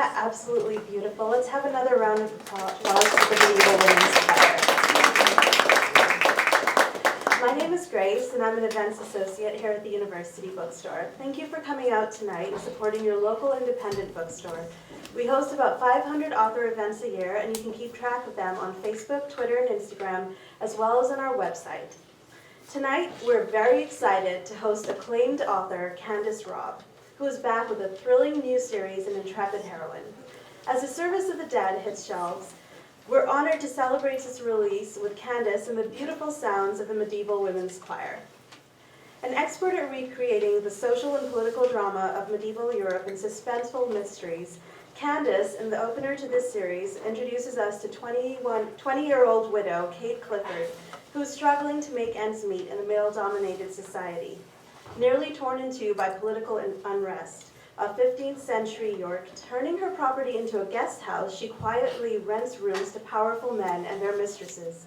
that absolutely beautiful? Let's have another round of applause for the Medieval Women's Choir. My name is Grace, and I'm an events associate here at the University Bookstore. Thank you for coming out tonight and supporting your local independent bookstore. We host about 500 author events a year, and you can keep track of them on Facebook, Twitter, and Instagram, as well as on our website. Tonight, we're very excited to host acclaimed author Candace Robb, who is back with a thrilling new series, An Intrepid Heroine. As The Service of the Dead hits shelves, we're honored to celebrate its release with Candace and the beautiful sounds of a medieval women's choir. An expert at recreating the social and political drama of medieval Europe in suspenseful mysteries, Candace, in the opener to this series, introduces us to 20-year-old widow Kate Clifford, who is struggling to make ends meet in a male-dominated society. Nearly torn in two by political unrest, of 15th century York, turning her property into a guest house, she quietly rents rooms to powerful men and their mistresses.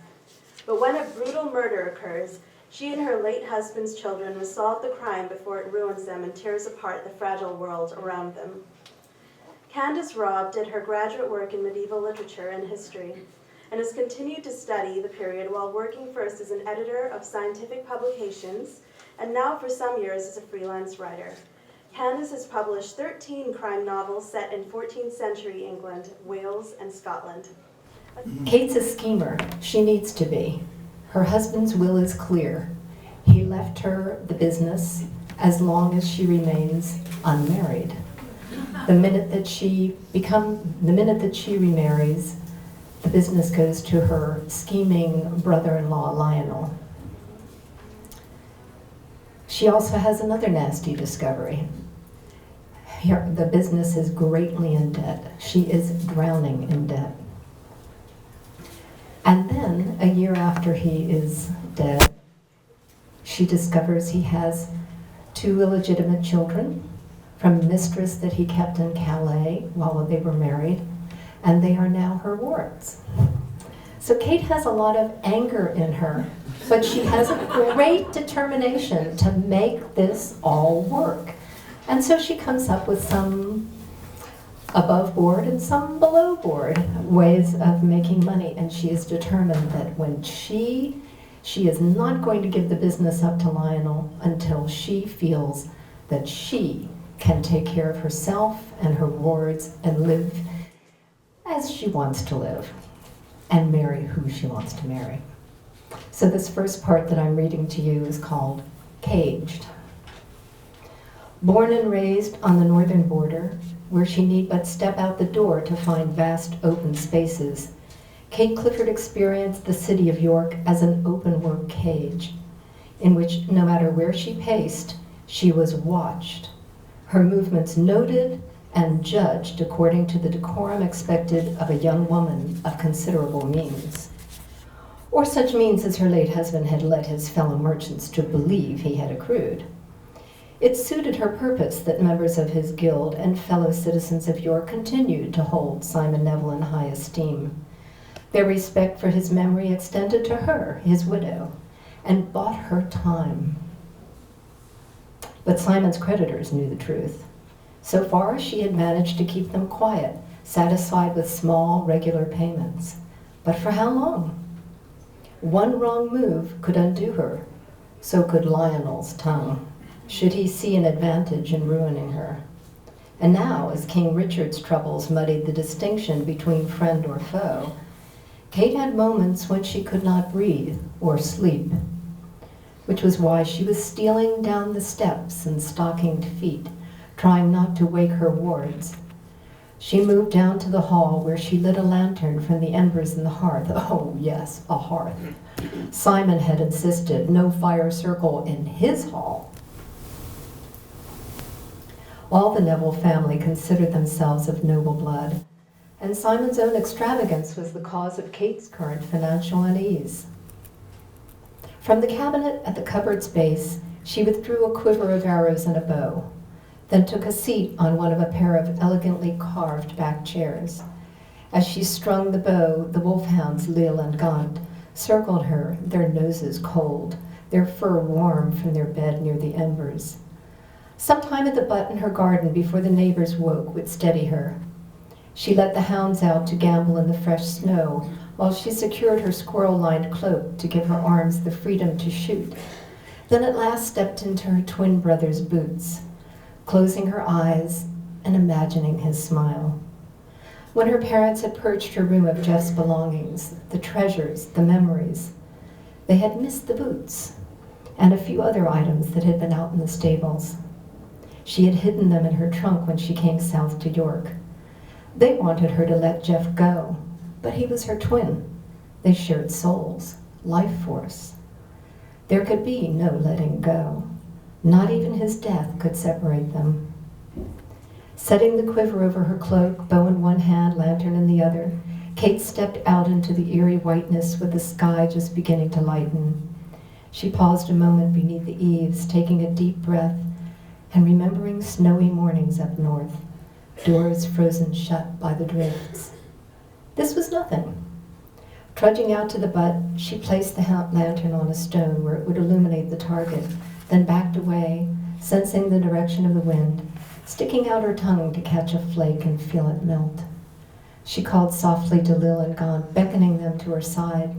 But when a brutal murder occurs, she and her late husband's children must solve the crime before it ruins them and tears apart the fragile world around them. Candace Robb did her graduate work in medieval literature and history, and has continued to study the period while working first as an editor of scientific publications, and now for some years as a freelance writer. Candace has published 13 crime novels set in 14th century England, Wales, and Scotland. Kate's a schemer. She needs to be. Her husband's will is clear. He left her the business as long as she remains unmarried. The minute that she remarries, the business goes to her scheming brother-in-law, Lionel. She also has another nasty discovery. The business is greatly in debt. She is drowning in debt. And then, a year after he is dead, she discovers he has 2 illegitimate children from a mistress that he kept in Calais while they were married, and they are now her wards. So Kate has a lot of anger in her, but she has a great determination to make this all work. And so she comes up with some above board and some below board ways of making money, and she is determined that when she is not going to give the business up to Lionel until she feels that she can take care of herself and her wards and live as she wants to live and marry who she wants to marry. So this first part that I'm reading to you is called Caged. Born and raised on the northern border, where she need but step out the door to find vast open spaces, Kate Clifford experienced the city of York as an open-work cage, in which no matter where she paced, she was watched, her movements noted and judged according to the decorum expected of a young woman of considerable means, or such means as her late husband had led his fellow merchants to believe he had accrued. It suited her purpose that members of his guild and fellow citizens of York continued to hold Simon Neville in high esteem. Their respect for his memory extended to her, his widow, and bought her time. But Simon's creditors knew the truth. So far, she had managed to keep them quiet, satisfied with small, regular payments. But for how long? One wrong move could undo her. So could Lionel's tongue, should he see an advantage in ruining her. And now, as King Richard's troubles muddied the distinction between friend or foe, Kate had moments when she could not breathe or sleep, which was why she was stealing down the steps in stockinged feet, trying not to wake her wards. She moved down to the hall where she lit a lantern from the embers in the hearth. Oh yes, a hearth. Simon had insisted no fire circle in his hall. All the Neville family considered themselves of noble blood, and Simon's own extravagance was the cause of Kate's current financial unease. From the cabinet at the cupboard's base, she withdrew a quiver of arrows and a bow, then took a seat on one of a pair of elegantly carved back chairs. As she strung the bow, the wolfhounds Lil and Gaunt circled her, their noses cold, their fur warm from their bed near the embers. Sometime at the butt in her garden before the neighbors woke would steady her. She let the hounds out to gamble in the fresh snow, while she secured her squirrel-lined cloak to give her arms the freedom to shoot, then at last stepped into her twin brother's boots, closing her eyes and imagining his smile. When her parents had purged her room of Jeff's belongings, the treasures, the memories, they had missed the boots and a few other items that had been out in the stables. She had hidden them in her trunk when she came south to York. They wanted her to let Jeff go, but he was her twin. They shared souls, life force. There could be no letting go. Not even his death could separate them. Setting the quiver over her cloak, bow in one hand, lantern in the other, Kate stepped out into the eerie whiteness with the sky just beginning to lighten. She paused a moment beneath the eaves, taking a deep breath and remembering snowy mornings up north, doors frozen shut by the drifts. This was nothing. Trudging out to the butt, she placed the lantern on a stone where it would illuminate the target, then backed away, sensing the direction of the wind, sticking out her tongue to catch a flake and feel it melt. She called softly to Lil and Gaunt, beckoning them to her side.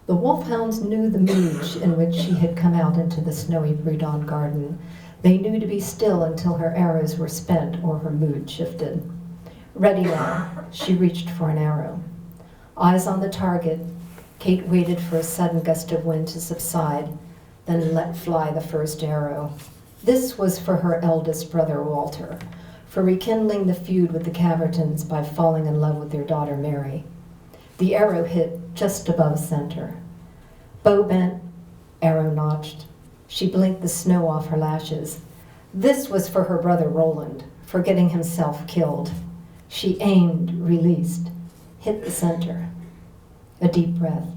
The wolfhounds knew the mood in which she had come out into the snowy Bredon garden. They knew to be still until her arrows were spent or her mood shifted. Ready now, she reached for an arrow. Eyes on the target, Kate waited for a sudden gust of wind to subside, then let fly the first arrow. This was for her eldest brother, Walter, for rekindling the feud with the Cavertons by falling in love with their daughter, Mary. The arrow hit just above center. Bow bent, arrow notched. She blinked the snow off her lashes. This was for her brother, Roland, for getting himself killed. She aimed, released, hit the center. A deep breath.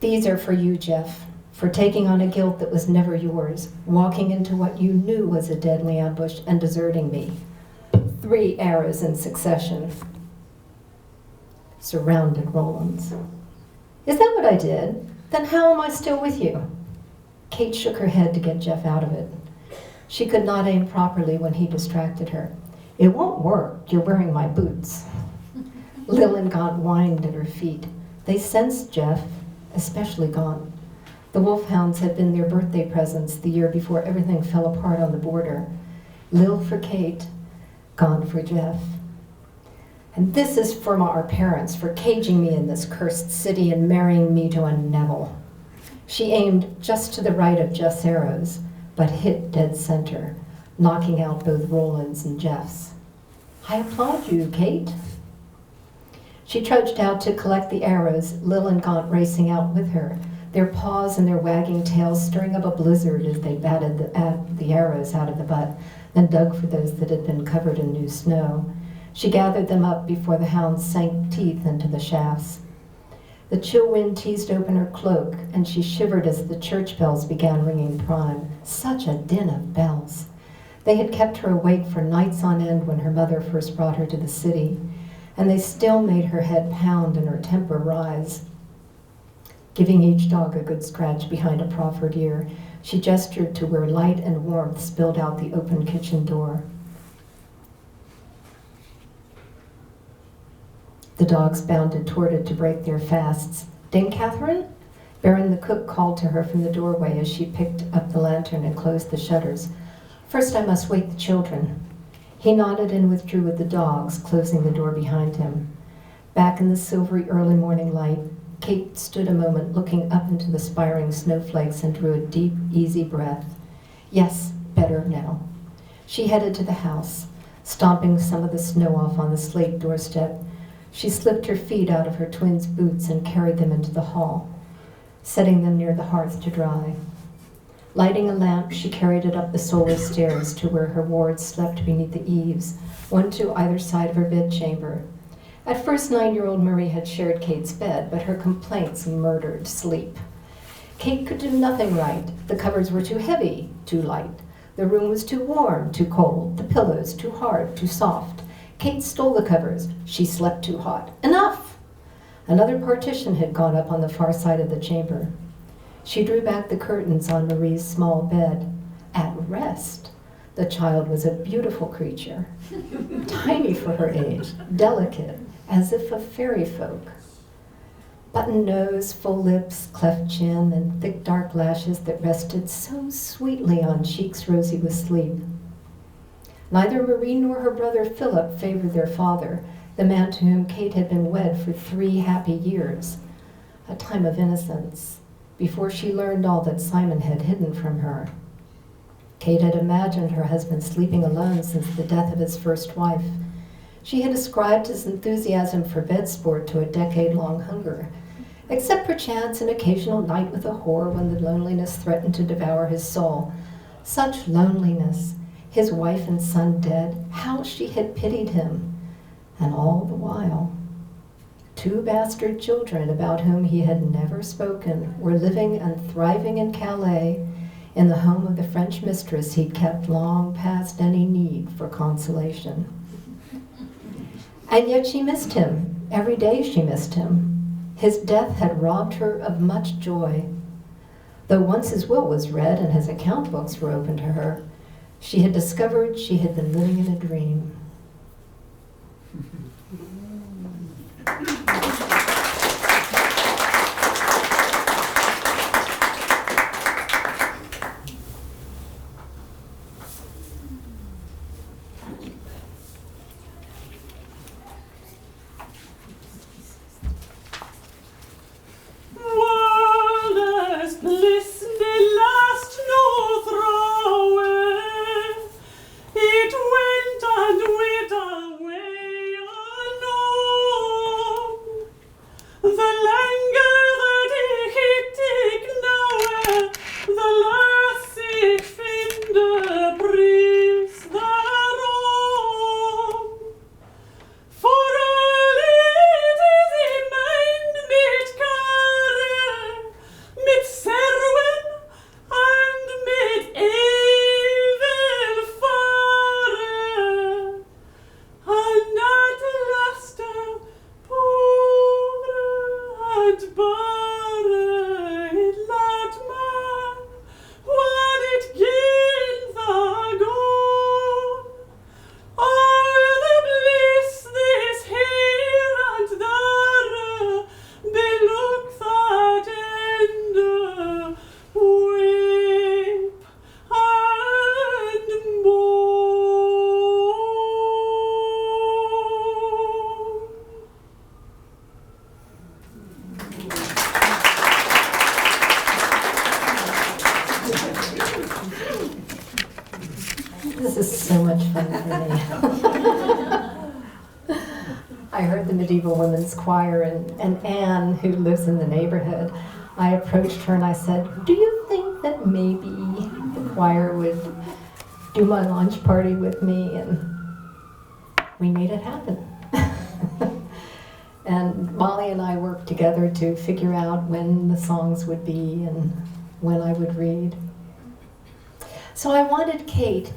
These are for you, Jeff, for taking on a guilt that was never yours, walking into what you knew was a deadly ambush and deserting me. 3 arrows in succession. Surrounded Roland's. Is that what I did? Then how am I still with you? Kate shook her head to get Jeff out of it. She could not aim properly when he distracted her. It won't work. You're wearing my boots. Lil and Gaunt whined at her feet. They sensed Jeff, especially Gaunt. The wolfhounds had been their birthday presents the year before everything fell apart on the border. Lil for Kate, Gaunt for Jeff. And this is for our parents, for caging me in this cursed city and marrying me to a Neville. She aimed just to the right of Jeff's arrows, but hit dead center, knocking out both Roland's and Jeff's. I applaud you, Kate. She trudged out to collect the arrows, Lil and Gaunt racing out with her, their paws and their wagging tails stirring up a blizzard as they batted the arrows out of the butt, then dug for those that had been covered in new snow. She gathered them up before the hounds sank teeth into the shafts. The chill wind teased open her cloak, and she shivered as the church bells began ringing prime. Such a din of bells. They had kept her awake for nights on end when her mother first brought her to the city, and they still made her head pound and her temper rise. Giving each dog a good scratch behind a proffered ear, she gestured to where light and warmth spilled out the open kitchen door. The dogs bounded toward it to break their fasts. Dame Catherine? Baron the cook called to her from the doorway as she picked up the lantern and closed the shutters. First I must wake the children. He nodded and withdrew with the dogs, closing the door behind him. Back in the silvery early morning light, Kate stood a moment looking up into the spiring snowflakes and drew a deep, easy breath. Yes, better now. She headed to the house, stomping some of the snow off on the slate doorstep. She slipped her feet out of her twins' boots and carried them into the hall, setting them near the hearth to dry. Lighting a lamp, she carried it up the solar stairs to where her wards slept beneath the eaves, one to either side of her bedchamber. At first, 9-year-old Marie had shared Kate's bed, but her complaints murdered sleep. Kate could do nothing right. The covers were too heavy, too light. The room was too warm, too cold. The pillows too hard, too soft. Kate stole the covers. She slept too hot. Enough! Another partition had gone up on the far side of the chamber. She drew back the curtains on Marie's small bed. At rest. The child was a beautiful creature, tiny for her age, delicate, as if of fairy folk. Button nose, full lips, cleft chin, and thick dark lashes that rested so sweetly on cheeks rosy with sleep. Neither Marie nor her brother Philip favored their father, the man to whom Kate had been wed for 3 happy years, a time of innocence, before she learned all that Simon had hidden from her. Kate had imagined her husband sleeping alone since the death of his first wife. She had ascribed his enthusiasm for bed sport to a decade-long hunger, except perchance an occasional night with a whore when the loneliness threatened to devour his soul. Such loneliness, his wife and son dead, how she had pitied him. And all the while, 2 bastard children about whom he had never spoken were living and thriving in Calais, in the home of the French mistress he'd kept long past any need for consolation. And yet she missed him. Every day she missed him. His death had robbed her of much joy. Though once his will was read and his account books were open to her, she had discovered she had been living in a dream. This is so much fun for me. I heard the medieval women's choir, and Anne, who lives in the neighborhood, I approached her and I said, "Do you think that maybe the choir would do my launch party with me?" And we made it happen. And Molly and I worked together to figure out when the songs would be and when I would read. So I wanted Kate.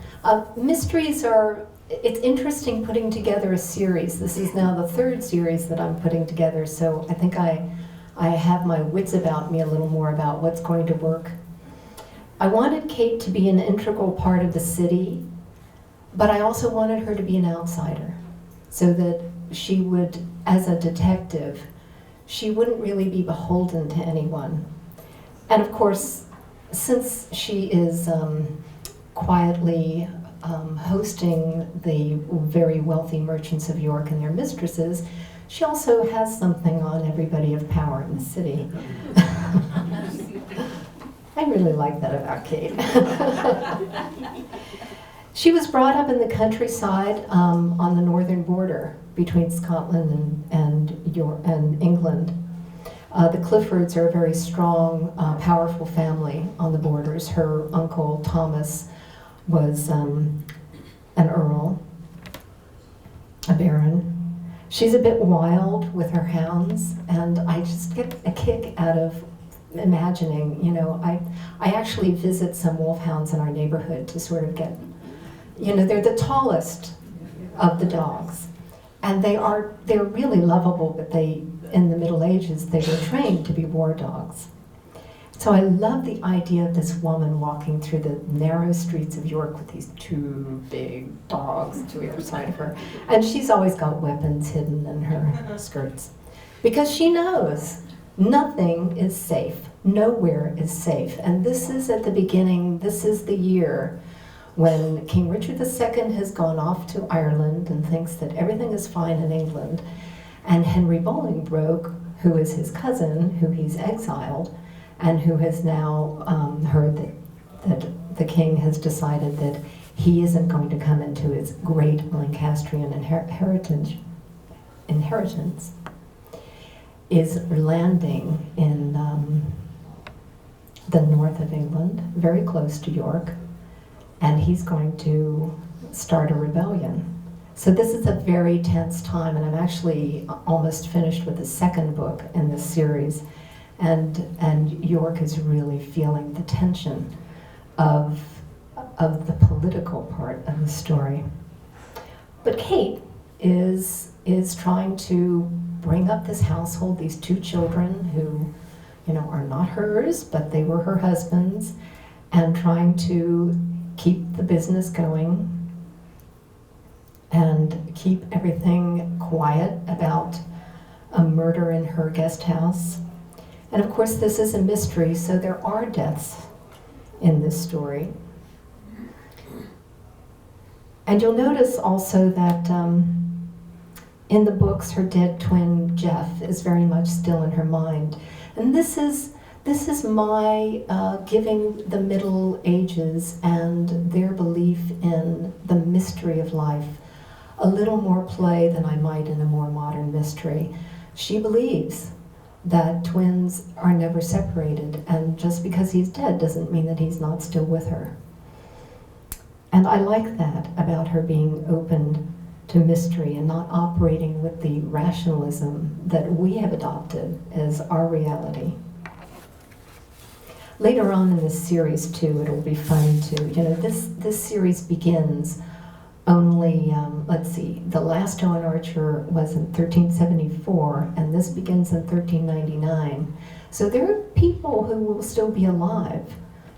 Mysteries are, it's interesting putting together a series. This is now the 3rd series that I'm putting together, so I think I have my wits about me a little more about what's going to work. I wanted Kate to be an integral part of the city, but I also wanted her to be an outsider, so that she would, as a detective, she wouldn't really be beholden to anyone. And of course, since she is quietly hosting the very wealthy merchants of York and their mistresses, she also has something on everybody of power in the city. I really like that about Kate. She was brought up in the countryside on the northern border between Scotland and England. The Cliffords are a very strong, powerful family on the borders. Her uncle, Thomas, was an earl, a baron. She's a bit wild with her hounds, and I just get a kick out of imagining, I actually visit some wolfhounds in our neighborhood to sort of get, they're the tallest of the dogs. And they're really lovable, but in the Middle Ages, they were trained to be war dogs. So So I love the idea of this woman walking through the narrow streets of York with these two big dogs to either side of her. And she's always got weapons hidden in her skirts. Because she knows nothing is safe. Nowhere is safe. And this is at the beginning, this is the year when King Richard II has gone off to Ireland and thinks that everything is fine in England. And Henry Bolingbroke, who is his cousin, who he's exiled, and who has now heard that the king has decided that he isn't going to come into his great Lancastrian inheritance, is landing in the north of England, very close to York, and he's going to start a rebellion. So this is a very tense time, and I'm actually almost finished with the second book in this series. And York is really feeling the tension of the political part of the story. But Kate is trying to bring up this household, these two children who, are not hers, but they were her husband's, and trying to keep the business going and keep everything quiet about a murder in her guest house. And of course, this is a mystery, so there are deaths in this story. And you'll notice also that in the books, her dead twin, Jeff, is very much still in her mind. And this is my giving the Middle Ages and their belief in the mystery of life a little more play than I might in a more modern mystery. She believes that twins are never separated, and just because he's dead doesn't mean that he's not still with her. And I like that about her being open to mystery and not operating with the rationalism that we have adopted as our reality. Later on in this series too, it'll be fun too. This series begins only, let's see, the last Owen Archer was in 1374, and this begins in 1399. So there are people who will still be alive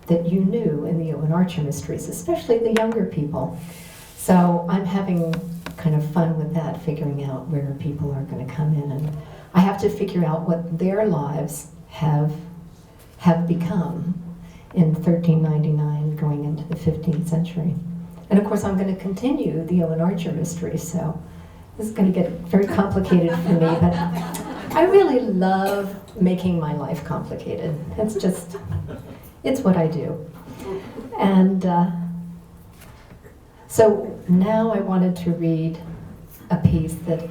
that you knew in the Owen Archer mysteries, especially the younger people. So I'm having kind of fun with that, figuring out where people are going to come in, and I have to figure out what their lives have become in 1399 going into the 15th century. And of course, I'm going to continue the Owen Archer mystery, so this is going to get very complicated for me, but I really love making my life complicated. It's what I do. And so now I wanted to read a piece that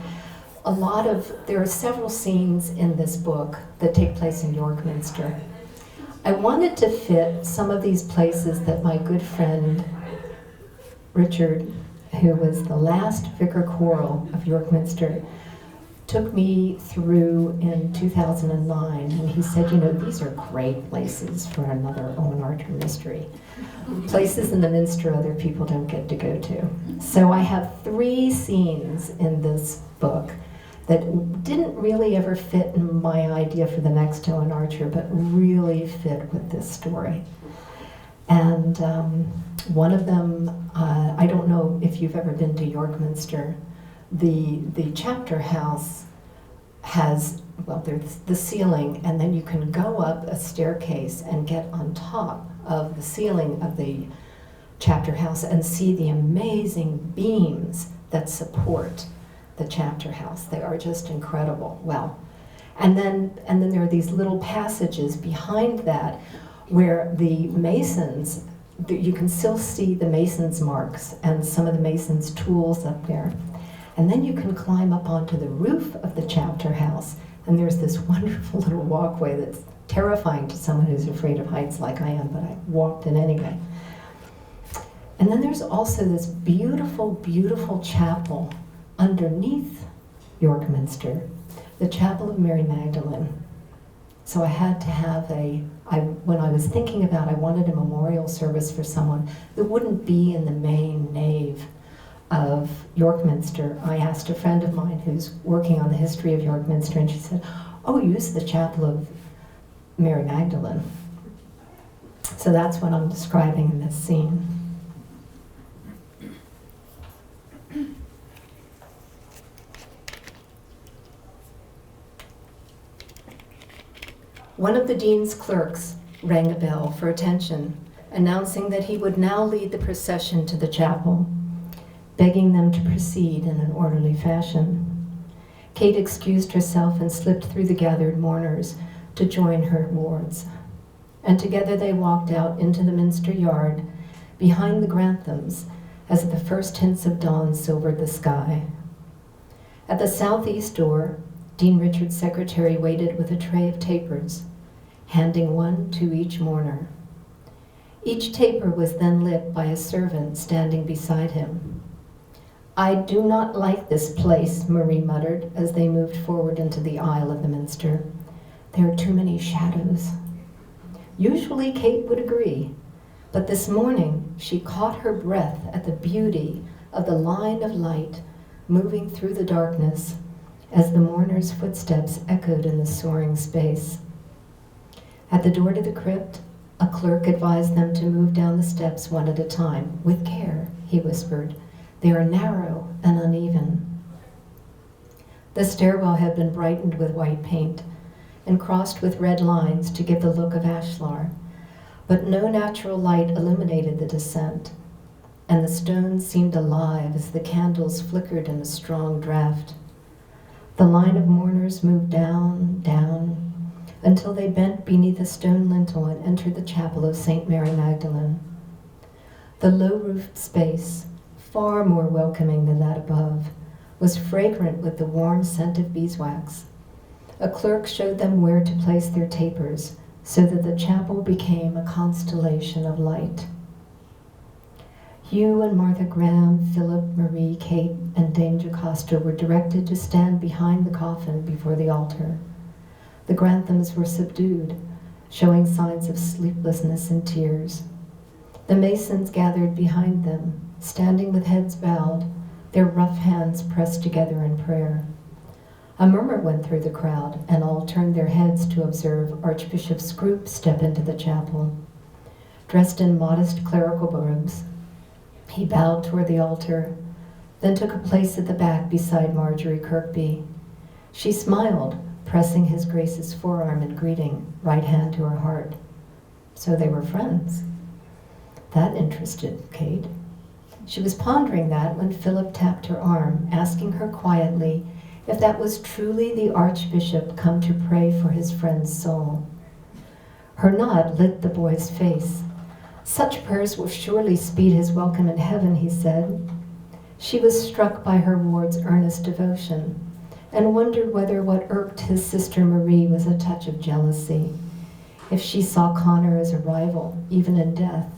there are several scenes in this book that take place in York Minster. I wanted to fit some of these places that my good friend Richard, who was the last Vicar Choral of York Minster, took me through in 2009, and he said, these are great places for another Owen Archer mystery. Places in the Minster other people don't get to go to. So I have 3 scenes in this book that didn't really ever fit in my idea for the next Owen Archer, but really fit with this story. And one of them, I don't know if you've ever been to York Minster. The chapter house has, there's the ceiling, and then you can go up a staircase and get on top of the ceiling of the chapter house and see the amazing beams that support the chapter house. They are just incredible. And then there are these little passages behind that where the masons, you can still see the masons' marks and some of the masons' tools up there. And then you can climb up onto the roof of the chapter house, and there's this wonderful little walkway that's terrifying to someone who's afraid of heights like I am, but I walked it anyway. And then there's also this beautiful, beautiful chapel underneath York Minster, the Chapel of Mary Magdalene. So I had to have when I was thinking about, I wanted a memorial service for someone that wouldn't be in the main nave of York Minster. I asked a friend of mine who's working on the history of York Minster, and she said, "Oh, use the Chapel of Mary Magdalene." So that's what I'm describing in this scene. One of the dean's clerks rang a bell for attention, announcing that he would now lead the procession to the chapel, begging them to proceed in an orderly fashion. Kate excused herself and slipped through the gathered mourners to join her wards, and together they walked out into the minster yard behind the Granthams as the first hints of dawn silvered the sky. At the southeast door, Dean Richard's secretary waited with a tray of tapers, handing one to each mourner. Each taper was then lit by a servant standing beside him. "I do not like this place," Marie muttered as they moved forward into the aisle of the minster. "There are too many shadows." Usually Kate would agree, but this morning she caught her breath at the beauty of the line of light moving through the darkness as the mourners' footsteps echoed in the soaring space. At the door to the crypt, a clerk advised them to move down the steps one at a time. "With care," he whispered. "They are narrow and uneven." The stairwell had been brightened with white paint and crossed with red lines to give the look of ashlar, but no natural light illuminated the descent, and the stones seemed alive as the candles flickered in a strong draught. The line of mourners moved down, down, until they bent beneath a stone lintel and entered the chapel of St. Mary Magdalene. The low-roofed space, far more welcoming than that above, was fragrant with the warm scent of beeswax. A clerk showed them where to place their tapers so that the chapel became a constellation of light. Hugh and Martha Graham, Philip, Marie, Kate, and Dame Jocasta were directed to stand behind the coffin before the altar. The Granthams were subdued, showing signs of sleeplessness and tears. The Masons gathered behind them, standing with heads bowed, their rough hands pressed together in prayer. A murmur went through the crowd, and all turned their heads to observe Archbishop Scroop step into the chapel. Dressed in modest clerical robes, he bowed toward the altar, then took a place at the back beside Marjorie Kirkby. She smiled, pressing his Grace's forearm in greeting, right hand to her heart. So they were friends. That interested Kate. She was pondering that when Philip tapped her arm, asking her quietly if that was truly the Archbishop come to pray for his friend's soul. Her nod lit the boy's face. "Such prayers will surely speed his welcome in heaven," he said. She was struck by her ward's earnest devotion and wondered whether what irked his sister Marie was a touch of jealousy, if she saw Connor as a rival, even in death.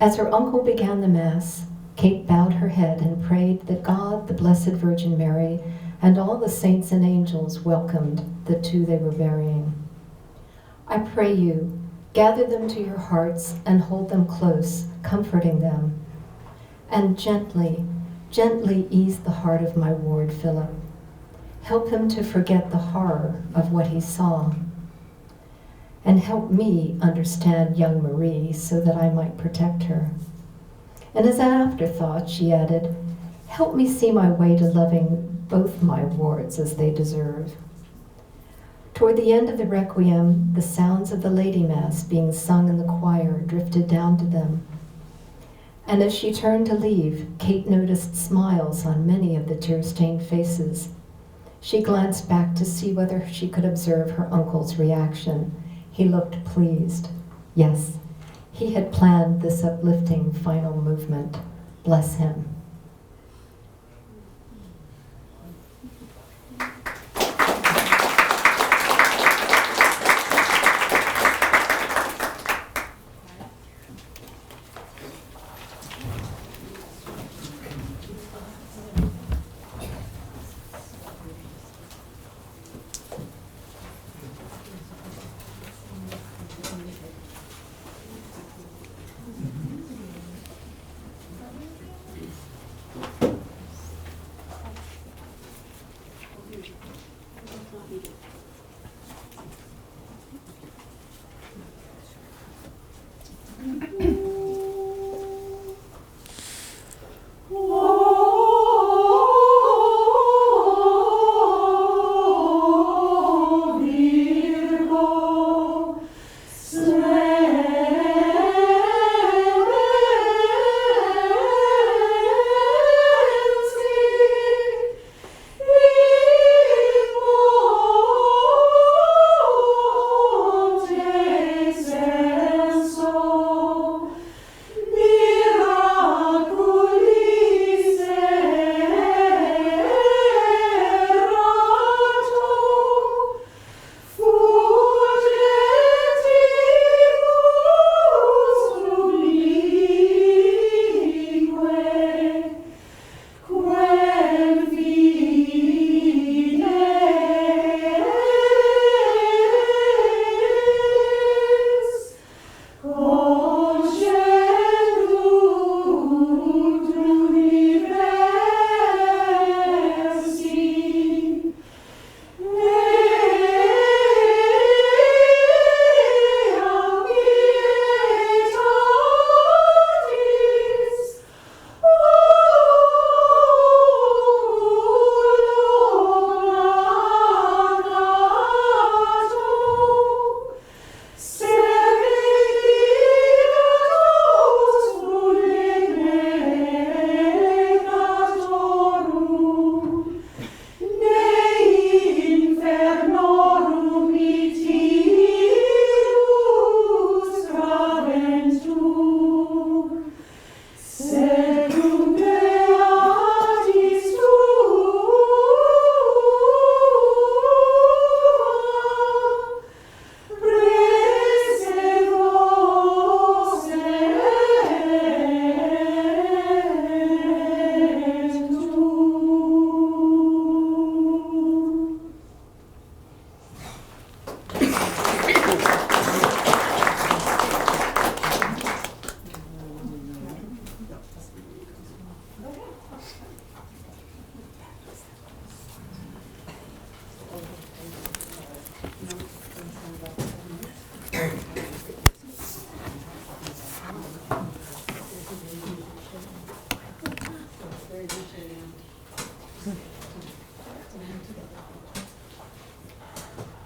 As her uncle began the Mass, Kate bowed her head and prayed that God, the Blessed Virgin Mary, and all the saints and angels welcomed the two they were burying. "I pray you, gather them to your hearts and hold them close, comforting them. And gently, gently ease the heart of my ward, Philip. Help him to forget the horror of what he saw. And help me understand young Marie so that I might protect her." And as an afterthought, she added, "Help me see my way to loving both my wards as they deserve." Toward the end of the Requiem, the sounds of the Lady Mass being sung in the choir drifted down to them. And as she turned to leave, Kate noticed smiles on many of the tear-stained faces. She glanced back to see whether she could observe her uncle's reaction. He looked pleased. Yes, he had planned this uplifting final movement. Bless him.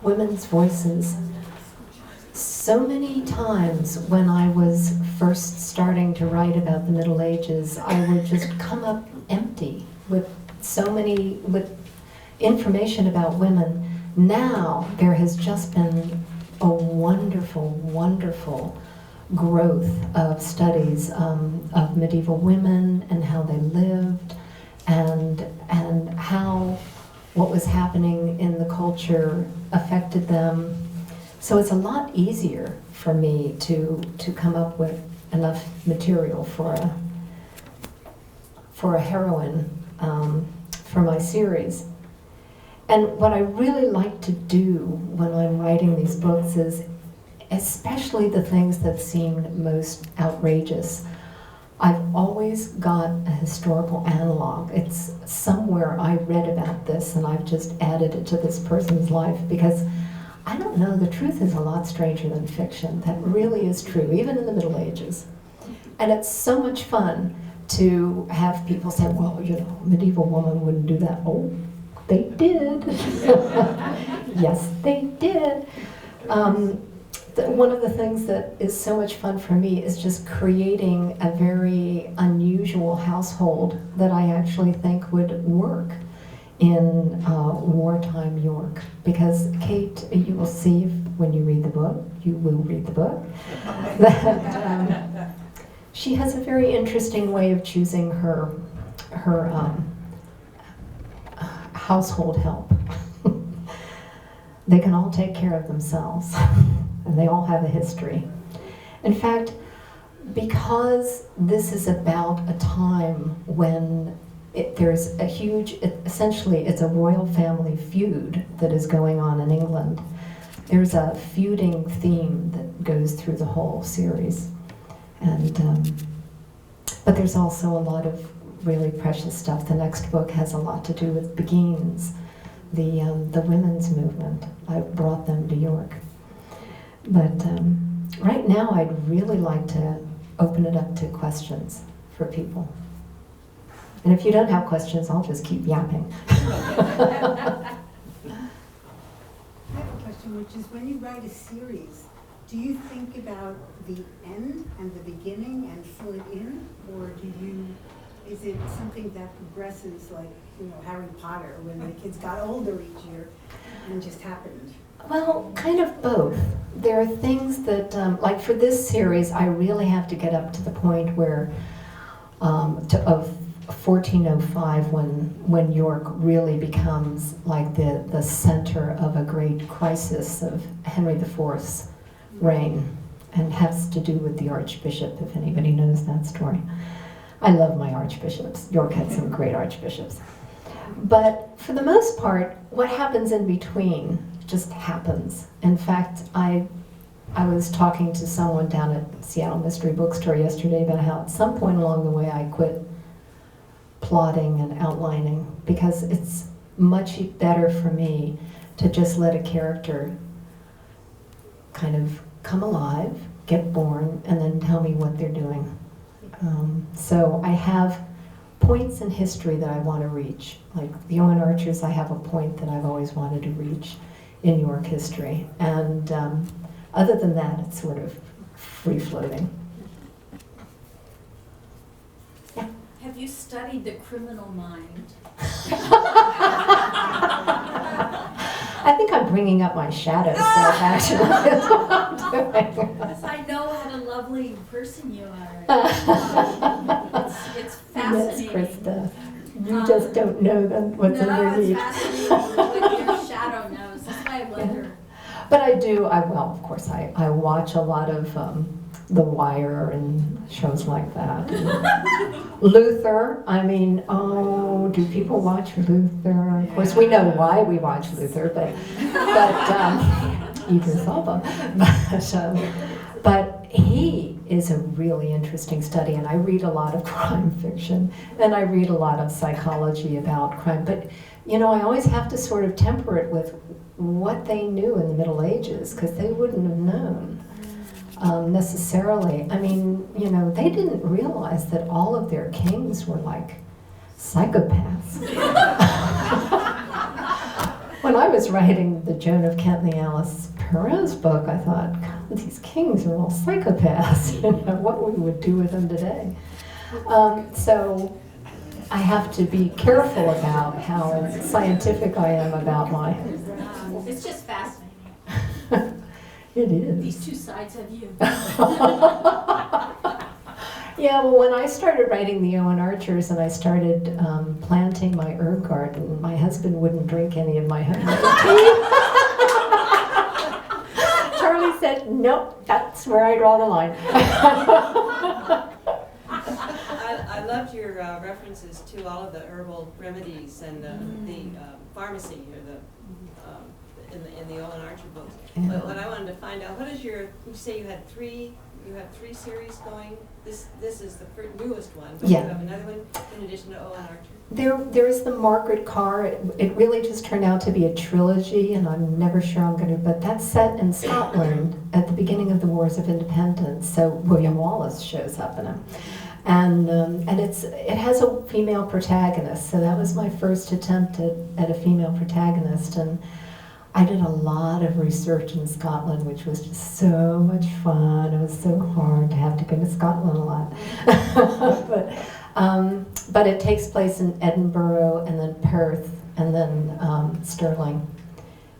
women's voices. So many times when I was first starting to write about the Middle Ages, I would just come up empty with with information about women. Now there has just been a wonderful, wonderful growth of studies of medieval women and how they lived and how what was happening in the culture affected them. So it's a lot easier for me to come up with enough material for a heroine for my series. And what I really like to do when I'm writing these books is, especially the things that seem most outrageous, I've always got a historical analog. It's somewhere I read about this and I've just added it to this person's life, because I don't know, the truth is a lot stranger than fiction. That really is true, even in the Middle Ages. And it's so much fun to have people say, well, you know, a medieval woman wouldn't do that. Oh, they did. Yes, they did. One of the things that is so much fun for me is just creating a very unusual household that I actually think would work in wartime York. Because Kate, you will see when you read the book, you will read the book, that she has a very interesting way of choosing her household help. They can all take care of themselves, and they all have a history. In fact, because this is about a time when there's a huge, essentially it's a royal family feud that is going on in England. There's a feuding theme that goes through the whole series. And but there's also a lot of really precious stuff. The next book has a lot to do with Beguines, the women's movement. I brought them to York. But right now I'd really like to open it up to questions for people. And if you don't have questions, I'll just keep yapping. I have a question, which is, when you write a series, do you think about the end and the beginning and fill it in? Or is it something that progresses, like, you know, Harry Potter, when the kids got older each year and just happened? Well, kind of both. There are things that, like for this series, I really have to get up to the point where, of 1405, when York really becomes like the center of a great crisis of Henry IV's reign, and has to do with the Archbishop, if anybody knows that story. I love my archbishops. York had some great archbishops. But for the most part, what happens in between just happens. In fact, I was talking to someone down at Seattle Mystery Bookstore yesterday about how at some point along the way I quit plotting and outlining, because it's much better for me to just let a character kind of come alive, get born, and then tell me what they're doing. So I have points in history that I want to reach. Like the Owen Archers, I have a point that I've always wanted to reach in York history. And other than that, it's sort of free-floating. Yeah. Have you studied the criminal mind? I think I'm bringing up my shadow self, actually. That's what I'm doing. Because I know what a lovely person you are. It's fascinating. Yes, Krista. You just don't know what's underneath. No, it's fascinating what your shadow knows. That's why I wonder. But of course, I watch a lot of The Wire and shows like that. Luther, I mean, do people watch Luther? Of course, we know why we watch Luther, but Idris Elba. But he is a really interesting study, and I read a lot of crime fiction, and I read a lot of psychology about crime. But, you know, I always have to sort of temper it with what they knew in the Middle Ages, because they wouldn't have known necessarily. I mean, you know, they didn't realize that all of their kings were like psychopaths. When I was writing the Joan of Kent and the Alice Perez book, I thought, God, these kings are all psychopaths. You know, what we would do with them today. So I have to be careful about how scientific I am about my. It's just fascinating. It is. These two sides of you. Yeah, well, when I started writing the Owen Archers and I started planting my herb garden, my husband wouldn't drink any of my homemade tea. Charlie said, nope, that's where I draw the line. I loved your references to all of the herbal remedies and the pharmacy or in the Owen Archer books. Yeah. But what I wanted to find out, what is you say you have three series going? This is the newest one, but Yeah. you have another one in addition to Owen Archer? There's the Margaret Carr. It really just turned out to be a trilogy, and I'm never sure I'm going to, but that's set in Scotland at the beginning of the Wars of Independence, so William Wallace shows up in it. And it has a female protagonist, so that was my first attempt at a female protagonist, and I did a lot of research in Scotland, which was just so much fun. It was so hard to have to go to Scotland a lot. But it takes place in Edinburgh and then Perth and then Stirling.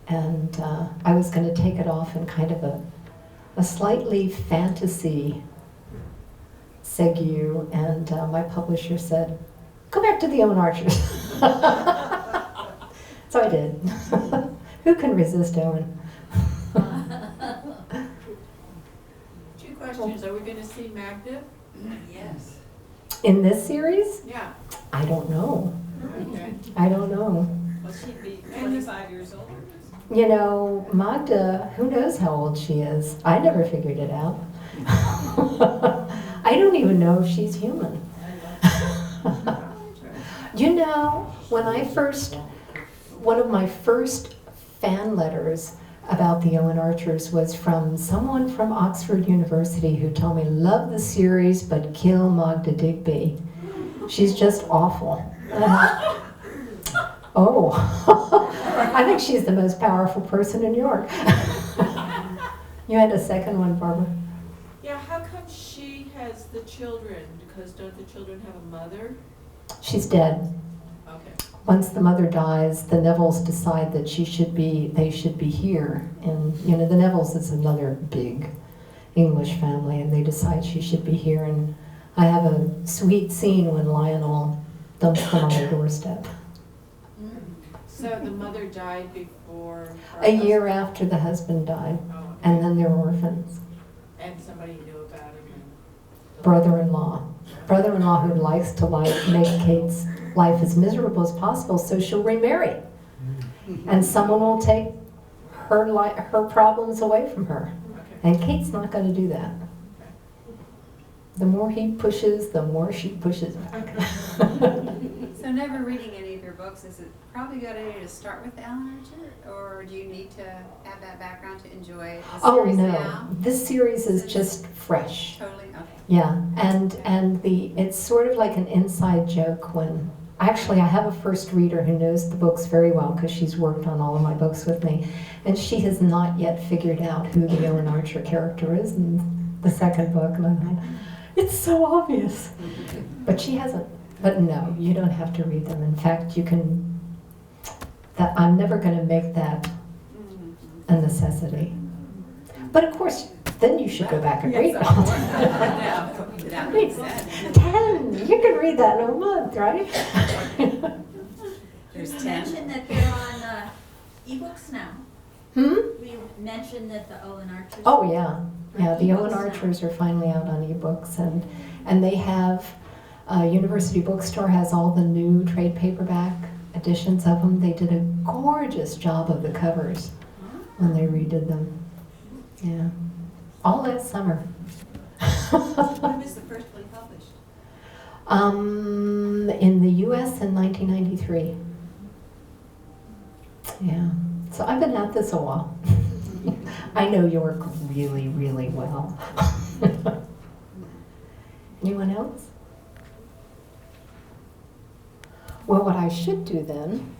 And I was going to take it off in kind of a slightly fantasy segue, and my publisher said, go back to the Owen Archers. So I did. Who can resist Owen? Two questions. Are we going to see Magda? Yes. In this series? Yeah. I don't know. Okay. I don't know. Well, she'd be 25 years older. You know, Magda, who knows how old she is? I never figured it out. I don't even know if she's human. You know, one of my first fan letters about the Owen Archers was from someone from Oxford University who told me, love the series, but kill Magda Digby. She's just awful. Oh, I think she's the most powerful person in New York. You had a second one, Barbara? Yeah, how come she has the children? Because don't the children have a mother? She's dead. Okay. Once the mother dies, the Nevilles decide that they should be here. And, you know, the Nevilles is another big English family, and they decide she should be here. And I have a sweet scene when Lionel dumps them on their doorstep. So the mother died before her A year husband- after the husband died, Oh, okay. and then they were orphans. And somebody knew about it. Brother-in-law who likes to make Kate's life as miserable as possible, so she'll remarry. And someone will take her problems away from her. Okay. And Kate's not going to do that. The more he pushes, the more she pushes back. So never reading any of your books, is it probably a good idea to start with Alan Archer? Or do you need to have that background to enjoy the Oh series no, now? this series is just fresh. Totally, okay. Yeah, and it's sort of like an inside joke when, actually I have a first reader who knows the books very well because she's worked on all of my books with me, and she has not yet figured out who the Owen Archer character is in the second book, and I'm like, it's so obvious. But she hasn't. But no, you don't have to read them. In fact, you can, I'm never going to make that a necessity. But of course, then you should go back and read them. That makes sense. 10! You can read that in a month, right? There's You 10. mentioned that they're on ebooks now. You mentioned that the Owen Archers. Oh, yeah. Yeah, the Owen Ebooks now. Archers are finally out on ebooks, and they have, University Bookstore has all the new trade paperback editions of them. They did a gorgeous job of the covers when they redid them. Yeah. All last summer. When was the first one published? In the US in 1993. Yeah. So I've been at this a while. I know York really, really well. Anyone else? Well, what I should do then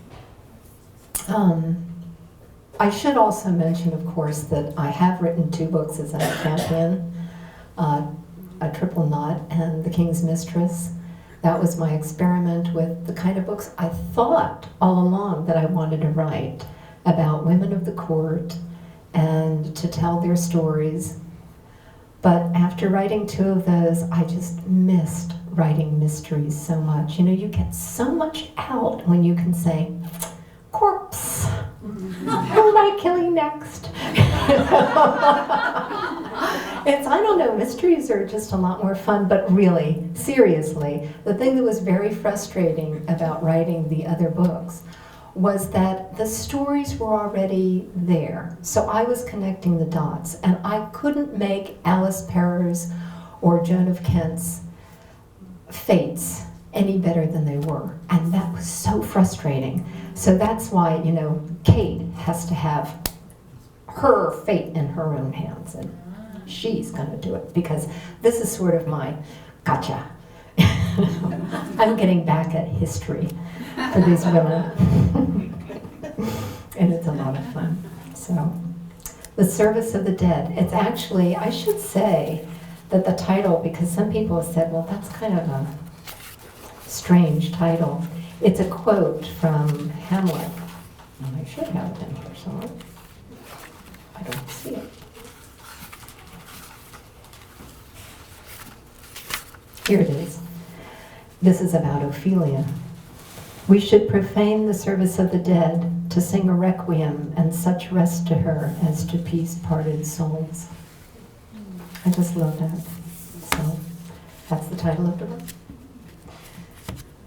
I should also mention, of course, that I have written 2 books as a champion, A Triple Knot and The King's Mistress. That was my experiment with the kind of books I thought all along that I wanted to write about women of the court and to tell their stories. But after writing 2 of those, I just missed writing mysteries so much. You know, you get so much out when you can say, corpse, who am I killing next? I don't know, mysteries are just a lot more fun, but really, seriously, the thing that was very frustrating about writing the other books was that the stories were already there. So I was connecting the dots, and I couldn't make Alice Perrers or Joan of Kent's fates any better than they were. And that was so frustrating. So that's why, you know, Kate has to have her fate in her own hands, and she's going to do it, because this is sort of my gotcha. I'm getting back at history for these women. And it's a lot of fun. So, The Service of the Dead. It's actually, I should say that the title, because some people have said, well, that's kind of a strange title. It's a quote from Hamlet. And I should have it in here somewhere. I don't see it. Here it is. This is about Ophelia. We should profane the service of the dead to sing a requiem and such rest to her as to peace parted souls. I just love that. So that's the title of the book.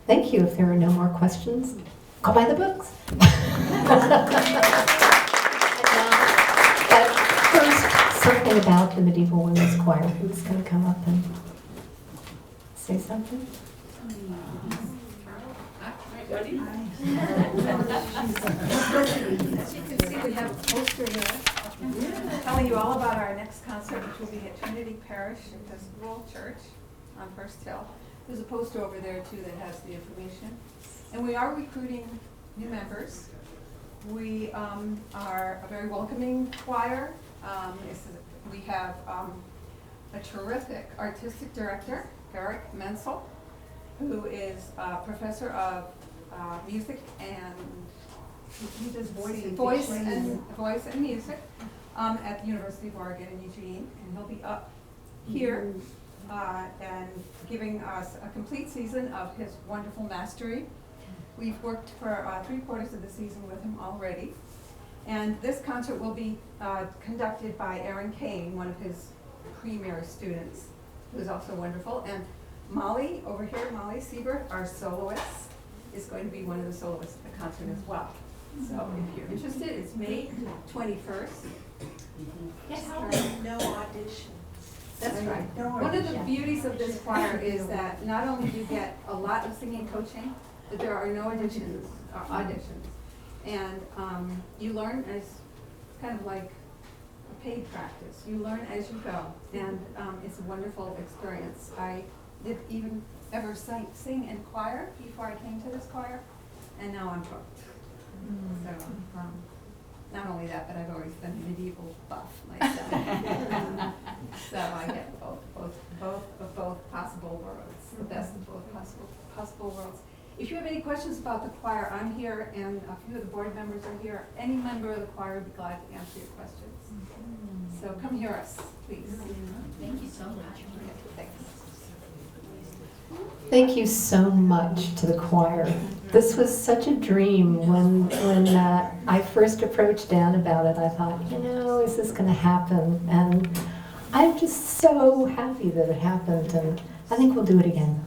Thank you. If there are no more questions, go buy the books. But first, something about the Medieval Women's Choir. Who's going to come up and say something? What do you? As you can see, we have a poster here telling you all about our next concert, which will be at Trinity Parish Episcopal Church on First Hill. There's a poster over there too that has the information. And we are recruiting new members. We are a very welcoming choir. We have a terrific artistic director, Eric Menzel, who is a professor of music and He does voice and music at the University of Oregon in Eugene, and he'll be up here and giving us a complete season of his wonderful mastery. We've worked for 3/4 of the season with him already, and this concert will be conducted by Aaron Kane, one of his premier students, who is also wonderful, and Molly over here, Molly Siebert, our soloist, is going to be one of the soloists at the concert as well. So if you're interested, it's May 21st. Yes. No audition. That's right. One of the beauties of this choir is that not only do you get a lot of singing coaching, but there are no auditions. And you learn as kind of like a paid practice. You learn as you go, and it's a wonderful experience. I did even ever sing in choir before I came to this choir, and now I'm hooked. So not only that, but I've always been a medieval buff myself. So I get both possible worlds, the best of both possible worlds. If you have any questions about the choir, I'm here, and a few of the board members are here. Any member of the choir would be glad to answer your questions. So come hear us, please. Thank you so much. Thanks. Thank you so much to the choir. This was such a dream. When I first approached Dan about it, I thought, you know, is this going to happen? And I'm just so happy that it happened, and I think we'll do it again.